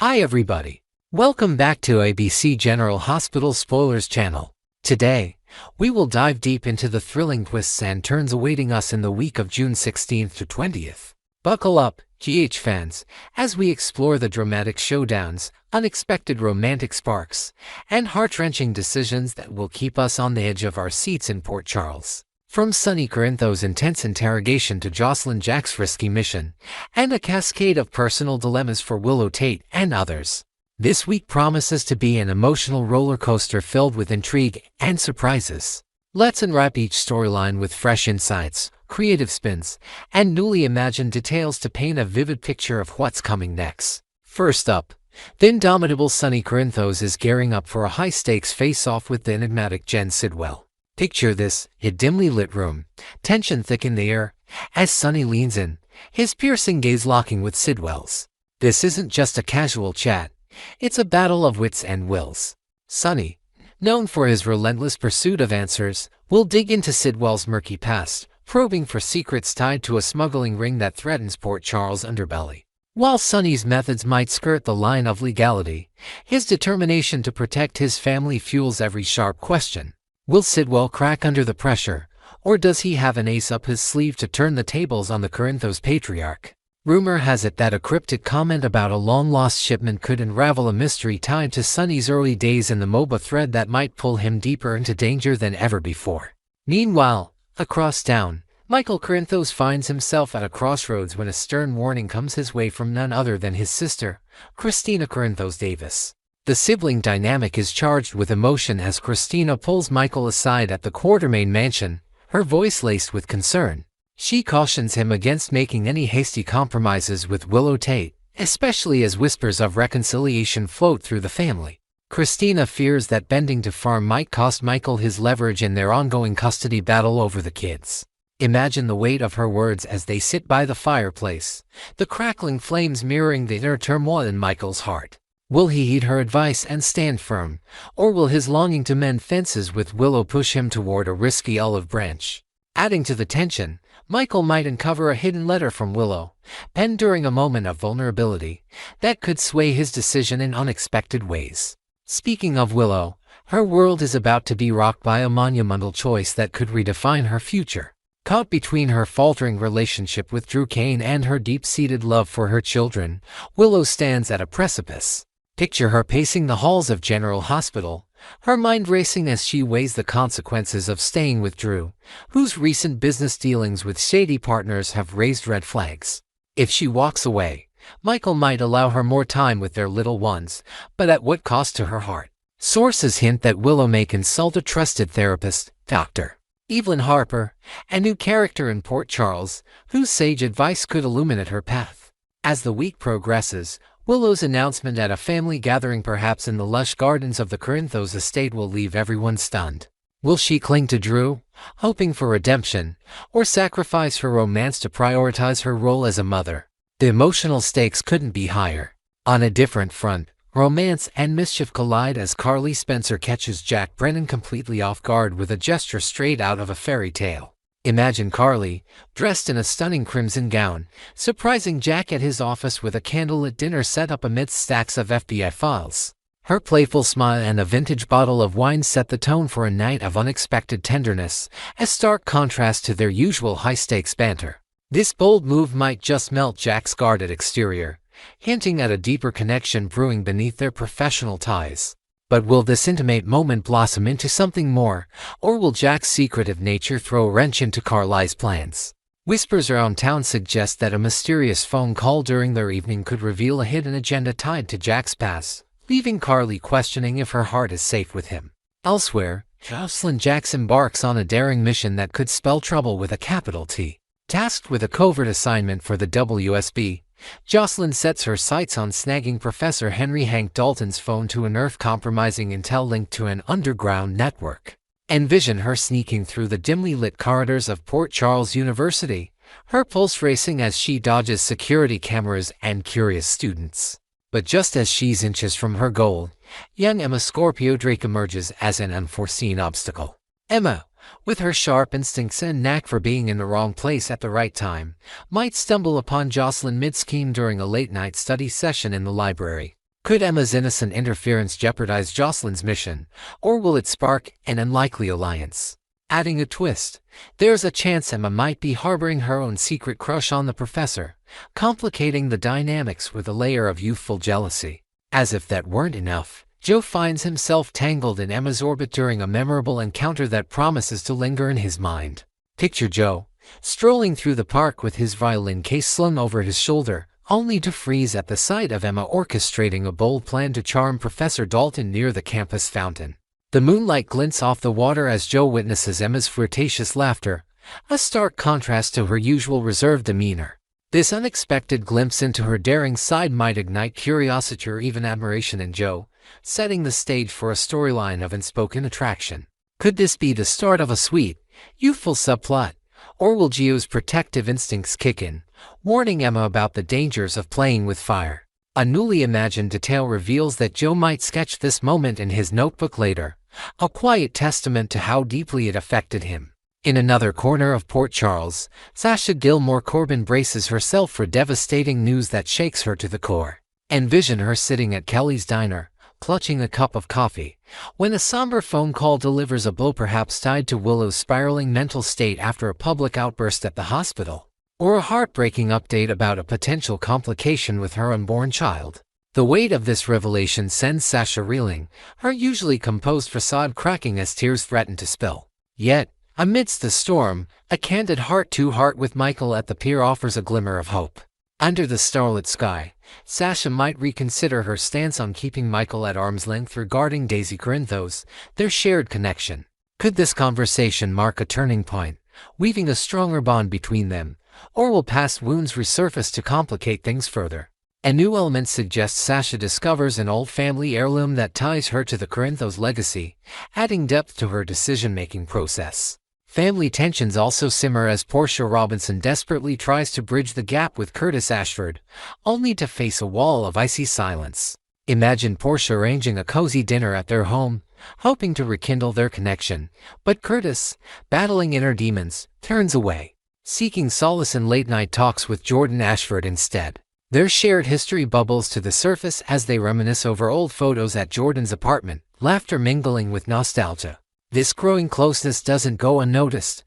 Hi everybody. Welcome back to ABC General Hospital Spoilers channel. Today, we will dive deep into the thrilling twists and turns awaiting us in the week of June 16th to 20th. Buckle up, GH fans, as we explore the dramatic showdowns, unexpected romantic sparks, and heart-wrenching decisions that will keep us on the edge of our seats in Port Charles. From Sonny Corinthos' intense interrogation to Jocelyn Jack's risky mission, and a cascade of personal dilemmas for Willow Tate and others. This week promises to be an emotional roller coaster filled with intrigue and surprises. Let's unwrap each storyline with fresh insights, creative spins, and newly imagined details to paint a vivid picture of what's coming next. First up, the indomitable Sonny Corinthos is gearing up for a high-stakes face-off with the enigmatic Jen Sidwell. Picture this, a dimly lit room, tension thick in the air, as Sonny leans in, his piercing gaze locking with Sidwell's. This isn't just a casual chat, it's a battle of wits and wills. Sonny, known for his relentless pursuit of answers, will dig into Sidwell's murky past, probing for secrets tied to a smuggling ring that threatens Port Charles' underbelly. While Sonny's methods might skirt the line of legality, his determination to protect his family fuels every sharp question. Will Sidwell crack under the pressure, or does he have an ace up his sleeve to turn the tables on the Corinthos patriarch? Rumor has it that a cryptic comment about a long-lost shipment could unravel a mystery tied to Sonny's early days in the MOBA thread that might pull him deeper into danger than ever before. Meanwhile, across town, Michael Corinthos finds himself at a crossroads when a stern warning comes his way from none other than his sister, Christina Corinthos Davis. The sibling dynamic is charged with emotion as Christina pulls Michael aside at the Quartermain mansion, her voice laced with concern. She cautions him against making any hasty compromises with Willow Tate, especially as whispers of reconciliation float through the family. Christina fears that bending to farm might cost Michael his leverage in their ongoing custody battle over the kids. Imagine the weight of her words as they sit by the fireplace, the crackling flames mirroring the inner turmoil in Michael's heart. Will he heed her advice and stand firm, or will his longing to mend fences with Willow push him toward a risky olive branch? Adding to the tension, Michael might uncover a hidden letter from Willow, penned during a moment of vulnerability, that could sway his decision in unexpected ways. Speaking of Willow, her world is about to be rocked by a monumental choice that could redefine her future. Caught between her faltering relationship with Drew Kane and her deep-seated love for her children, Willow stands at a precipice. Picture her pacing the halls of General Hospital, her mind racing as she weighs the consequences of staying with Drew, whose recent business dealings with shady partners have raised red flags. If she walks away, Michael might allow her more time with their little ones, but at what cost to her heart? Sources hint that Willow may consult a trusted therapist, Dr. Evelyn Harper, a new character in Port Charles, whose sage advice could illuminate her path. As the week progresses, Willow's announcement at a family gathering perhaps in the lush gardens of the Corinthos estate will leave everyone stunned. Will she cling to Drew, hoping for redemption, or sacrifice her romance to prioritize her role as a mother? The emotional stakes couldn't be higher. On a different front, romance and mischief collide as Carly Spencer catches Jack Brennan completely off guard with a gesture straight out of a fairy tale. Imagine Carly, dressed in a stunning crimson gown, surprising Jack at his office with a candlelit dinner set up amidst stacks of FBI files. Her playful smile and a vintage bottle of wine set the tone for a night of unexpected tenderness, a stark contrast to their usual high-stakes banter. This bold move might just melt Jack's guarded exterior, hinting at a deeper connection brewing beneath their professional ties. But will this intimate moment blossom into something more, or will Jack's secretive nature throw a wrench into Carly's plans? Whispers around town suggest that a mysterious phone call during their evening could reveal a hidden agenda tied to Jack's past, leaving Carly questioning if her heart is safe with him. Elsewhere, Jocelyn Jack embarks on a daring mission that could spell trouble with a capital T. Tasked with a covert assignment for the WSB, Jocelyn sets her sights on snagging Professor Henry Hank Dalton's phone to unearth compromising intel linked to an underground network. Envision her sneaking through the dimly lit corridors of Port Charles University, her pulse racing as she dodges security cameras and curious students. But just as she's inches from her goal, young Emma Scorpio Drake emerges as an unforeseen obstacle. Emma, with her sharp instincts and knack for being in the wrong place at the right time, might stumble upon Jocelyn mid-scheme during a late-night study session in the library. Could Emma's innocent interference jeopardize Jocelyn's mission, or will it spark an unlikely alliance? Adding a twist, there's a chance Emma might be harboring her own secret crush on the professor, complicating the dynamics with a layer of youthful jealousy. As if that weren't enough, Joe finds himself tangled in Emma's orbit during a memorable encounter that promises to linger in his mind. Picture Joe, strolling through the park with his violin case slung over his shoulder, only to freeze at the sight of Emma orchestrating a bold plan to charm Professor Dalton near the campus fountain. The moonlight glints off the water as Joe witnesses Emma's flirtatious laughter, a stark contrast to her usual reserved demeanor. This unexpected glimpse into her daring side might ignite curiosity or even admiration in Joe, setting the stage for a storyline of unspoken attraction. Could this be the start of a sweet, youthful subplot, or will Gio's protective instincts kick in, warning Emma about the dangers of playing with fire? A newly imagined detail reveals that Joe might sketch this moment in his notebook later, a quiet testament to how deeply it affected him. In another corner of Port Charles, Sasha Gilmore Corbin braces herself for devastating news that shakes her to the core. Envision her sitting at Kelly's diner, clutching a cup of coffee, when a somber phone call delivers a blow perhaps tied to Willow's spiraling mental state after a public outburst at the hospital, or a heartbreaking update about a potential complication with her unborn child. The weight of this revelation sends Sasha reeling, her usually composed facade cracking as tears threaten to spill. Yet, amidst the storm, a candid heart-to-heart with Michael at the pier offers a glimmer of hope. Under the starlit sky, Sasha might reconsider her stance on keeping Michael at arm's length regarding Daisy Corinthos, their shared connection. Could this conversation mark a turning point, weaving a stronger bond between them, or will past wounds resurface to complicate things further? A new element suggests Sasha discovers an old family heirloom that ties her to the Corinthos legacy, adding depth to her decision-making process. Family tensions also simmer as Portia Robinson desperately tries to bridge the gap with Curtis Ashford, only to face a wall of icy silence. Imagine Portia arranging a cozy dinner at their home, hoping to rekindle their connection, but Curtis, battling inner demons, turns away, seeking solace in late-night talks with Jordan Ashford instead. Their shared history bubbles to the surface as they reminisce over old photos at Jordan's apartment, laughter mingling with nostalgia. This growing closeness doesn't go unnoticed,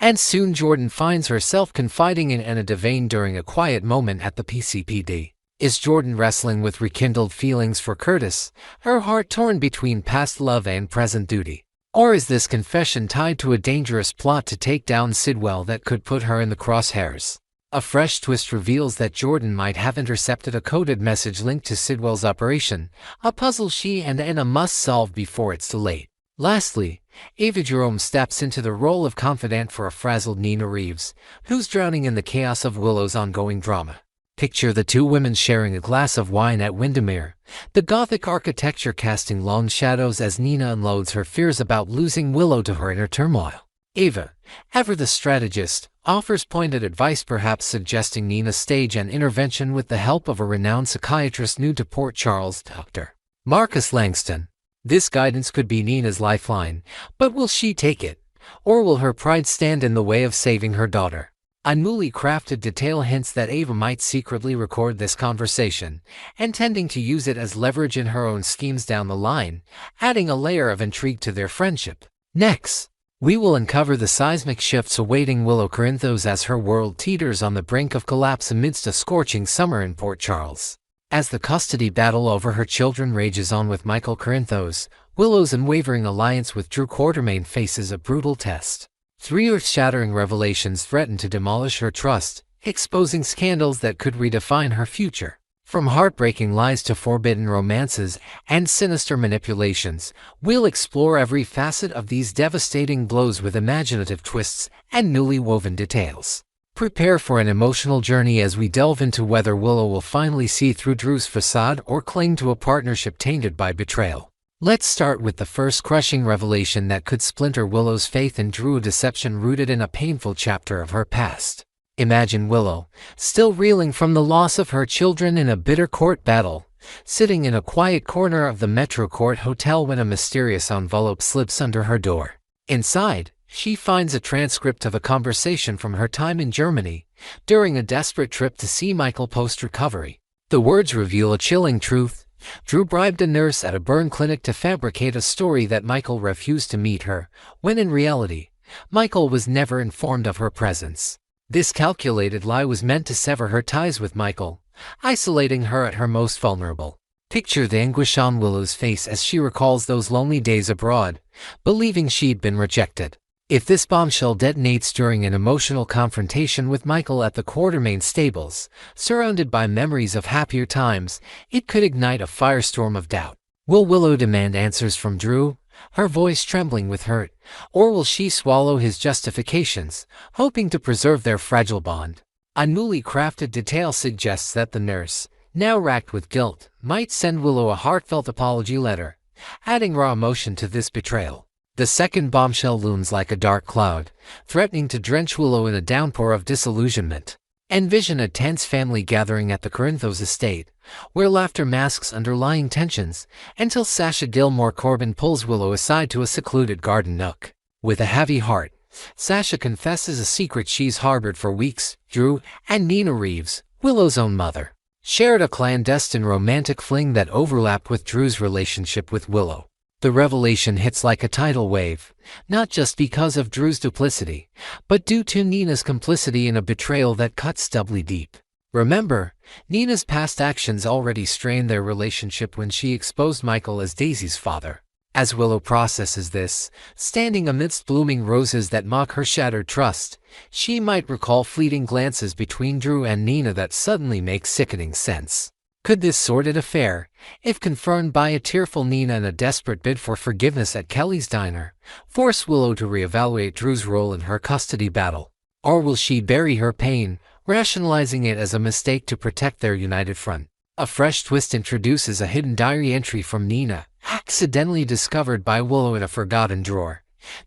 and soon Jordan finds herself confiding in Anna Devane during a quiet moment at the PCPD. Is Jordan wrestling with rekindled feelings for Curtis, her heart torn between past love and present duty? Or is this confession tied to a dangerous plot to take down Sidwell that could put her in the crosshairs? A fresh twist reveals that Jordan might have intercepted a coded message linked to Sidwell's operation, a puzzle she and Anna must solve before it's too late. Lastly, Ava Jerome steps into the role of confidant for a frazzled Nina Reeves, who's drowning in the chaos of Willow's ongoing drama. Picture the two women sharing a glass of wine at Windermere, the Gothic architecture casting long shadows as Nina unloads her fears about losing Willow to her inner turmoil. Ava, ever the strategist, offers pointed advice, perhaps suggesting Nina stage an intervention with the help of a renowned psychiatrist new to Port Charles, Dr. Marcus Langston. This guidance could be Nina's lifeline, but will she take it? Or will her pride stand in the way of saving her daughter? A newly crafted detail hints that Ava might secretly record this conversation, intending to use it as leverage in her own schemes down the line, adding a layer of intrigue to their friendship. Next, we will uncover the seismic shifts awaiting Willow Corinthos as her world teeters on the brink of collapse amidst a scorching summer in Port Charles. As the custody battle over her children rages on with Michael Corinthos, Willow's unwavering alliance with Drew Quartermain faces a brutal test. Three earth-shattering revelations threaten to demolish her trust, exposing scandals that could redefine her future. From heartbreaking lies to forbidden romances and sinister manipulations, we'll explore every facet of these devastating blows with imaginative twists and newly woven details. Prepare for an emotional journey as we delve into whether Willow will finally see through Drew's facade or cling to a partnership tainted by betrayal. Let's start with the first crushing revelation that could splinter Willow's faith in Drew, a deception rooted in a painful chapter of her past. Imagine Willow, still reeling from the loss of her children in a bitter court battle, sitting in a quiet corner of the Metro Court Hotel when a mysterious envelope slips under her door. Inside, she finds a transcript of a conversation from her time in Germany, during a desperate trip to see Michael post-recovery. The words reveal a chilling truth: Drew bribed a nurse at a burn clinic to fabricate a story that Michael refused to meet her, when in reality, Michael was never informed of her presence. This calculated lie was meant to sever her ties with Michael, isolating her at her most vulnerable. Picture the anguish on Willow's face as she recalls those lonely days abroad, believing she'd been rejected. If this bombshell detonates during an emotional confrontation with Michael at the Quartermain stables, surrounded by memories of happier times, it could ignite a firestorm of doubt. Will Willow demand answers from Drew, her voice trembling with hurt, or will she swallow his justifications, hoping to preserve their fragile bond? A newly crafted detail suggests that the nurse, now racked with guilt, might send Willow a heartfelt apology letter, adding raw emotion to this betrayal. The second bombshell looms like a dark cloud, threatening to drench Willow in a downpour of disillusionment. Envision a tense family gathering at the Corinthos estate, where laughter masks underlying tensions, until Sasha Gilmore Corbin pulls Willow aside to a secluded garden nook. With a heavy heart, Sasha confesses a secret she's harbored for weeks. Drew and Nina Reeves, Willow's own mother, shared a clandestine romantic fling that overlapped with Drew's relationship with Willow. The revelation hits like a tidal wave, not just because of Drew's duplicity, but due to Nina's complicity in a betrayal that cuts doubly deep. Remember, Nina's past actions already strained their relationship when she exposed Michael as Daisy's father. As Willow processes this, standing amidst blooming roses that mock her shattered trust, she might recall fleeting glances between Drew and Nina that suddenly make sickening sense. Could this sordid affair, if confirmed by a tearful Nina in a desperate bid for forgiveness at Kelly's diner, force Willow to reevaluate Drew's role in her custody battle? Or will she bury her pain, rationalizing it as a mistake to protect their united front? A fresh twist introduces a hidden diary entry from Nina, accidentally discovered by Willow in a forgotten drawer,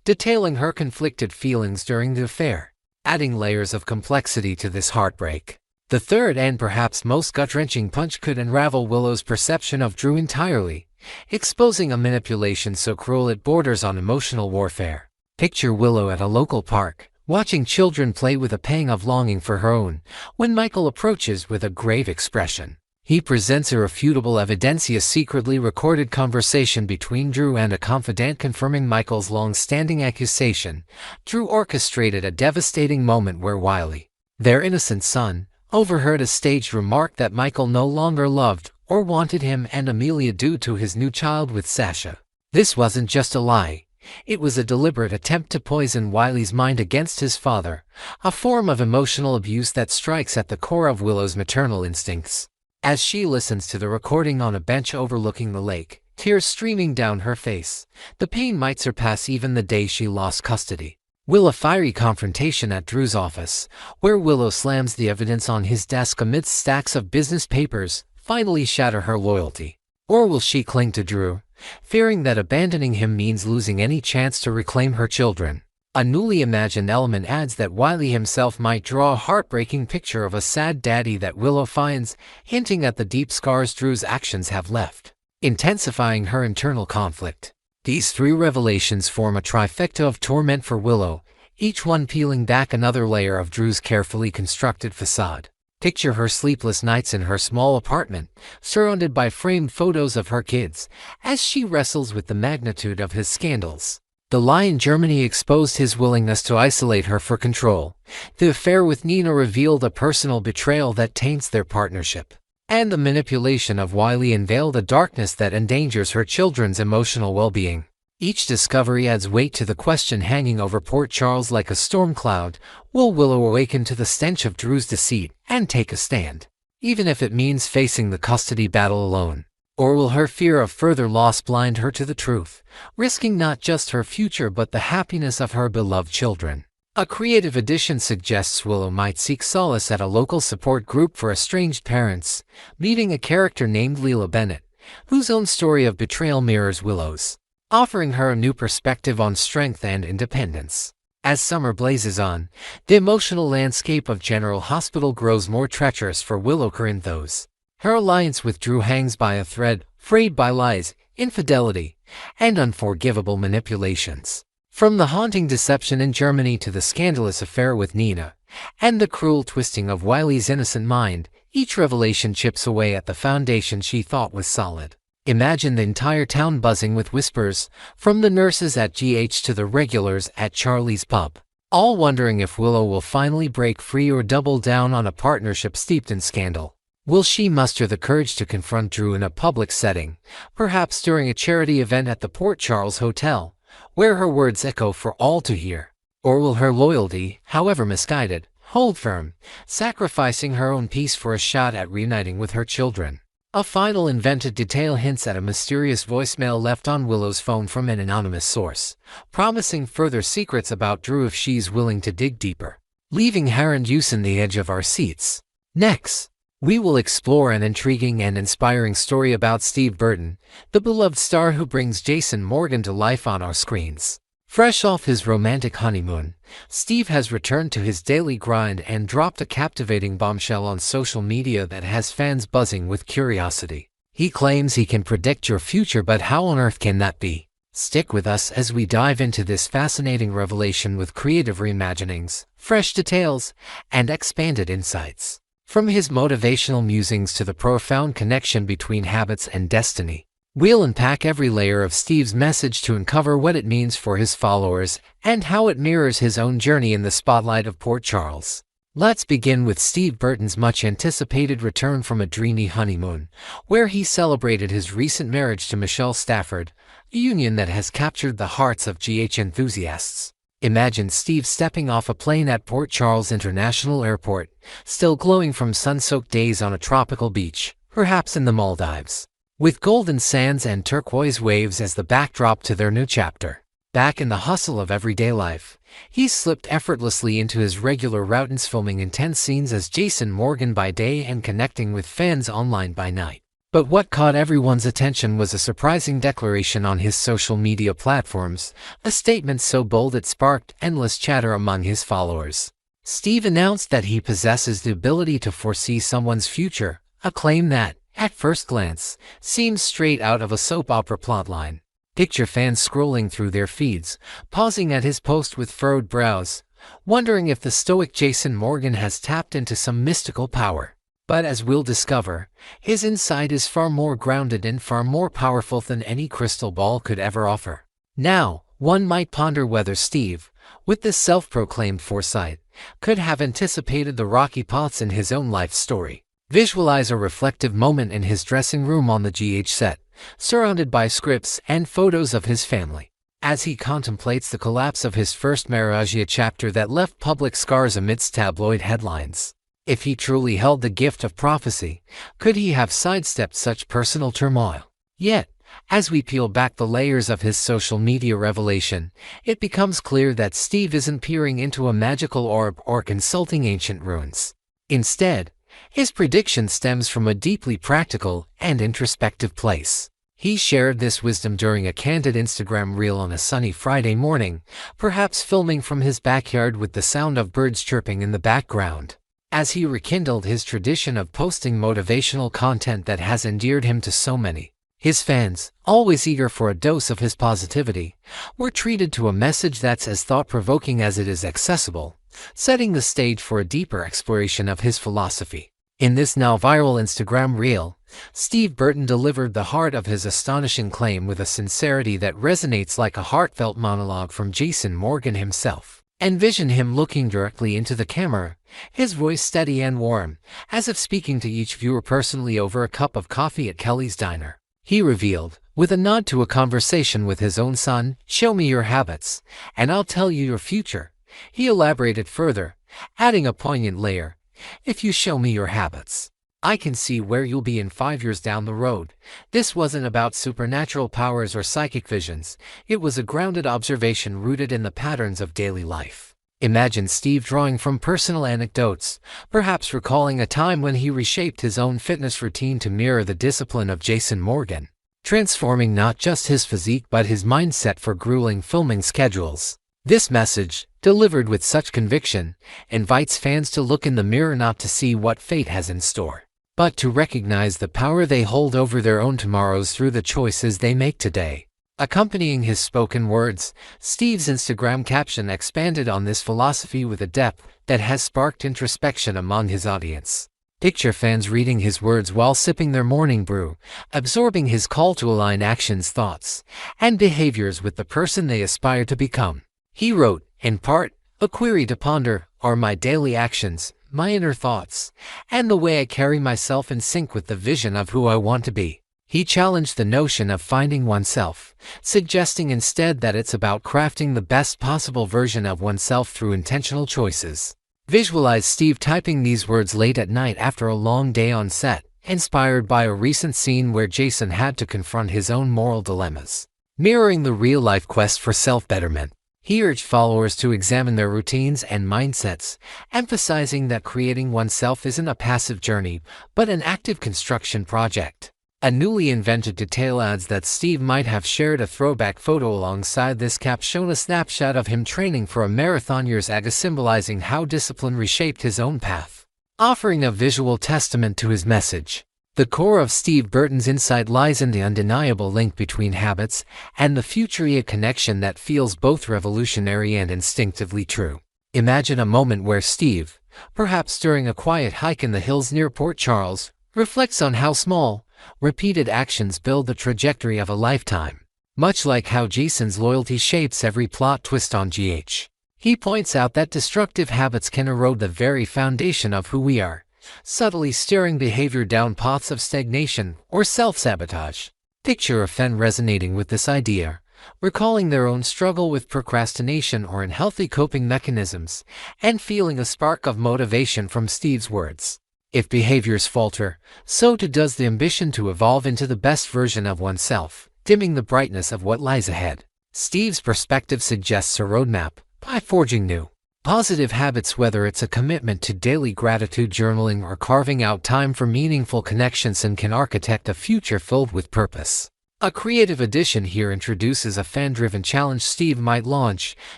detailing her conflicted feelings during the affair, adding layers of complexity to this heartbreak. The third and perhaps most gut-wrenching punch could unravel Willow's perception of Drew entirely, exposing a manipulation so cruel it borders on emotional warfare. Picture Willow at a local park, watching children play with a pang of longing for her own, when Michael approaches with a grave expression. He presents irrefutable evidence, a secretly recorded conversation between Drew and a confidant confirming Michael's long-standing accusation. Drew orchestrated a devastating moment where Wiley, their innocent son, overheard a staged remark that Michael no longer loved or wanted him and Amelia due to his new child with Sasha. This wasn't just a lie. It was a deliberate attempt to poison Wiley's mind against his father, a form of emotional abuse that strikes at the core of Willow's maternal instincts. As she listens to the recording on a bench overlooking the lake, tears streaming down her face, the pain might surpass even the day she lost custody. Will a fiery confrontation at Drew's office, where Willow slams the evidence on his desk amidst stacks of business papers, finally shatter her loyalty? Or will she cling to Drew, fearing that abandoning him means losing any chance to reclaim her children? A newly imagined element adds that Wiley himself might draw a heartbreaking picture of a sad daddy that Willow finds, hinting at the deep scars Drew's actions have left, intensifying her internal conflict. These three revelations form a trifecta of torment for Willow, each one peeling back another layer of Drew's carefully constructed facade. Picture her sleepless nights in her small apartment, surrounded by framed photos of her kids, as she wrestles with the magnitude of his scandals. The lie in Germany exposed his willingness to isolate her for control. The affair with Nina revealed a personal betrayal that taints their partnership. And the manipulation of Wiley unveiled a darkness that endangers her children's emotional well-being. Each discovery adds weight to the question hanging over Port Charles like a storm cloud. Will Willow awaken to the stench of Drew's deceit and take a stand, even if it means facing the custody battle alone? Or will her fear of further loss blind her to the truth, risking not just her future but the happiness of her beloved children? A creative addition suggests Willow might seek solace at a local support group for estranged parents, meeting a character named Leela Bennett, whose own story of betrayal mirrors Willow's, offering her a new perspective on strength and independence. As summer blazes on, the emotional landscape of General Hospital grows more treacherous for Willow Corinthos. Her alliance with Drew hangs by a thread, frayed by lies, infidelity, and unforgivable manipulations. From the haunting deception in Germany to the scandalous affair with Nina, and the cruel twisting of Wiley's innocent mind, each revelation chips away at the foundation she thought was solid. Imagine the entire town buzzing with whispers, from the nurses at GH to the regulars at Charlie's pub, all wondering if Willow will finally break free or double down on a partnership steeped in scandal. Will she muster the courage to confront Drew in a public setting, perhaps during a charity event at the Port Charles Hotel, where her words echo for all to hear? Or will her loyalty, however misguided, hold firm, sacrificing her own peace for a shot at reuniting with her children? A final invented detail hints at a mysterious voicemail left on Willow's phone from an anonymous source, promising further secrets about Drew if she's willing to dig deeper, leaving her and Hughes on the edge of our seats. Next, we will explore an intriguing and inspiring story about Steve Burton, the beloved star who brings Jason Morgan to life on our screens. Fresh off his romantic honeymoon, Steve has returned to his daily grind and dropped a captivating bombshell on social media that has fans buzzing with curiosity. He claims he can predict your future, but how on earth can that be? Stick with us as we dive into this fascinating revelation with creative reimaginings, fresh details, and expanded insights. From his motivational musings to the profound connection between habits and destiny, we'll unpack every layer of Steve's message to uncover what it means for his followers and how it mirrors his own journey in the spotlight of Port Charles. Let's begin with Steve Burton's much-anticipated return from a dreamy honeymoon, where he celebrated his recent marriage to Michelle Stafford, a union that has captured the hearts of GH enthusiasts. Imagine Steve stepping off a plane at Port Charles International Airport, still glowing from sun-soaked days on a tropical beach, perhaps in the Maldives, with golden sands and turquoise waves as the backdrop to their new chapter. Back in the hustle of everyday life, he slipped effortlessly into his regular routines, filming intense scenes as Jason Morgan by day and connecting with fans online by night. But what caught everyone's attention was a surprising declaration on his social media platforms, a statement so bold it sparked endless chatter among his followers. Steve announced that he possesses the ability to foresee someone's future, a claim that, at first glance, seems straight out of a soap opera plotline. Picture fans scrolling through their feeds, pausing at his post with furrowed brows, wondering if the stoic Jason Morgan has tapped into some mystical power. But as we'll discover, his insight is far more grounded and far more powerful than any crystal ball could ever offer. Now, one might ponder whether Steve, with this self-proclaimed foresight, could have anticipated the rocky paths in his own life story. Visualize a reflective moment in his dressing room on the GH set, surrounded by scripts and photos of his family, as he contemplates the collapse of his first marriage, a chapter that left public scars amidst tabloid headlines. If he truly held the gift of prophecy, could he have sidestepped such personal turmoil? Yet, as we peel back the layers of his social media revelation, it becomes clear that Steve isn't peering into a magical orb or consulting ancient runes. Instead, his prediction stems from a deeply practical and introspective place. He shared this wisdom during a candid Instagram reel on a sunny Friday morning, perhaps filming from his backyard with the sound of birds chirping in the background. As he rekindled his tradition of posting motivational content that has endeared him to so many, his fans, always eager for a dose of his positivity, were treated to a message that's as thought-provoking as it is accessible, setting the stage for a deeper exploration of his philosophy. In this now viral Instagram reel, Steve Burton delivered the heart of his astonishing claim with a sincerity that resonates like a heartfelt monologue from Jason Morgan himself. Envision him looking directly into the camera, his voice steady and warm, as if speaking to each viewer personally over a cup of coffee at Kelly's Diner. He revealed, with a nod to a conversation with his own son, "Show me your habits, and I'll tell you your future." He elaborated further, adding a poignant layer, "If you show me your habits, I can see where you'll be in 5 years down the road." This wasn't about supernatural powers or psychic visions. It was a grounded observation rooted in the patterns of daily life. Imagine Steve drawing from personal anecdotes, perhaps recalling a time when he reshaped his own fitness routine to mirror the discipline of Jason Morgan, transforming not just his physique but his mindset for grueling filming schedules. This message, delivered with such conviction, invites fans to look in the mirror not to see what fate has in store, but to recognize the power they hold over their own tomorrows through the choices they make today. Accompanying his spoken words, Steve's Instagram caption expanded on this philosophy with a depth that has sparked introspection among his audience. Picture fans reading his words while sipping their morning brew, absorbing his call to align actions, thoughts, and behaviors with the person they aspire to become. He wrote, in part, "A query to ponder are my daily actions, my inner thoughts, and the way I carry myself in sync with the vision of who I want to be." He challenged the notion of finding oneself, suggesting instead that it's about crafting the best possible version of oneself through intentional choices. Visualize Steve typing these words late at night after a long day on set, inspired by a recent scene where Jason had to confront his own moral dilemmas. Mirroring the real-life quest for self-betterment, he urged followers to examine their routines and mindsets, emphasizing that creating oneself isn't a passive journey, but an active construction project. A newly invented detail adds that Steve might have shared a throwback photo alongside this cap showing a snapshot of him training for a marathon years ago, symbolizing how discipline reshaped his own path, offering a visual testament to his message. The core of Steve Burton's insight lies in the undeniable link between habits and the future, a connection that feels both revolutionary and instinctively true. Imagine a moment where Steve, perhaps during a quiet hike in the hills near Port Charles, reflects on how small, repeated actions build the trajectory of a lifetime. Much like how Jason's loyalty shapes every plot twist on GH. He points out that destructive habits can erode the very foundation of who we are, subtly steering behavior down paths of stagnation or self-sabotage. Picture a fan resonating with this idea, recalling their own struggle with procrastination or unhealthy coping mechanisms, and feeling a spark of motivation from Steve's words. If behaviors falter, so too does the ambition to evolve into the best version of oneself, dimming the brightness of what lies ahead. Steve's perspective suggests a roadmap by forging new, positive habits, whether it's a commitment to daily gratitude journaling or carving out time for meaningful connections, and can architect a future filled with purpose. A creative addition here introduces a fan-driven challenge Steve might launch,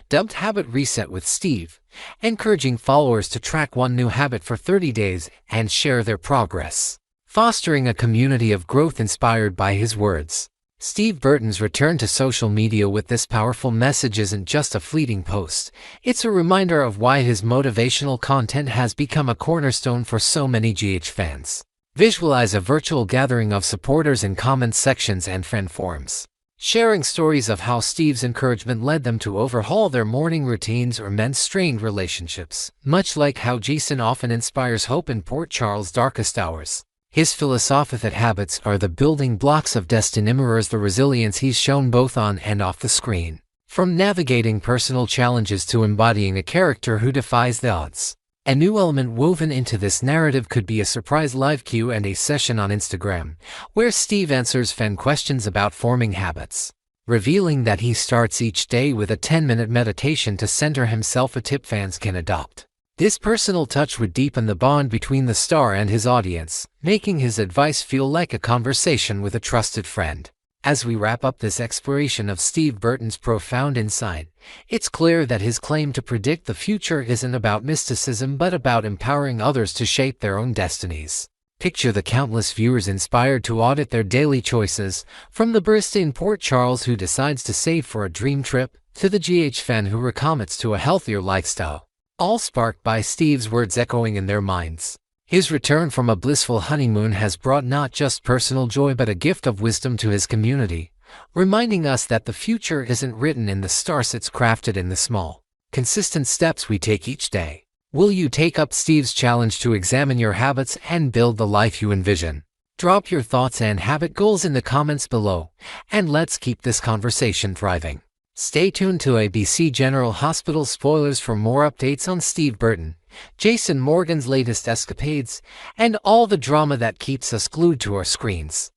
dubbed Habit Reset with Steve, encouraging followers to track one new habit for 30 days and share their progress, fostering a community of growth inspired by his words. Steve Burton's return to social media with this powerful message isn't just a fleeting post, it's a reminder of why his motivational content has become a cornerstone for so many GH fans. Visualize a virtual gathering of supporters in comment sections and fan forums, sharing stories of how Steve's encouragement led them to overhaul their morning routines or mend strained relationships. Much like how Jason often inspires hope in Port Charles' darkest hours, his philosophy that habits are the building blocks of destiny mirrors the resilience he's shown both on and off the screen. From navigating personal challenges to embodying a character who defies the odds. A new element woven into this narrative could be a surprise live Q&A session on Instagram, where Steve answers fan questions about forming habits, revealing that he starts each day with a 10-minute meditation to center himself, a tip fans can adopt. This personal touch would deepen the bond between the star and his audience, making his advice feel like a conversation with a trusted friend. As we wrap up this exploration of Steve Burton's profound insight, it's clear that his claim to predict the future isn't about mysticism but about empowering others to shape their own destinies. Picture the countless viewers inspired to audit their daily choices, from the barista in Port Charles who decides to save for a dream trip, to the GH fan who recommits to a healthier lifestyle, all sparked by Steve's words echoing in their minds. His return from a blissful honeymoon has brought not just personal joy but a gift of wisdom to his community, reminding us that the future isn't written in the stars, it's crafted in the small, consistent steps we take each day. Will you take up Steve's challenge to examine your habits and build the life you envision? Drop your thoughts and habit goals in the comments below, and let's keep this conversation thriving. Stay tuned to ABC General Hospital spoilers for more updates on Steve Burton, Jason Morgan's latest escapades, and all the drama that keeps us glued to our screens.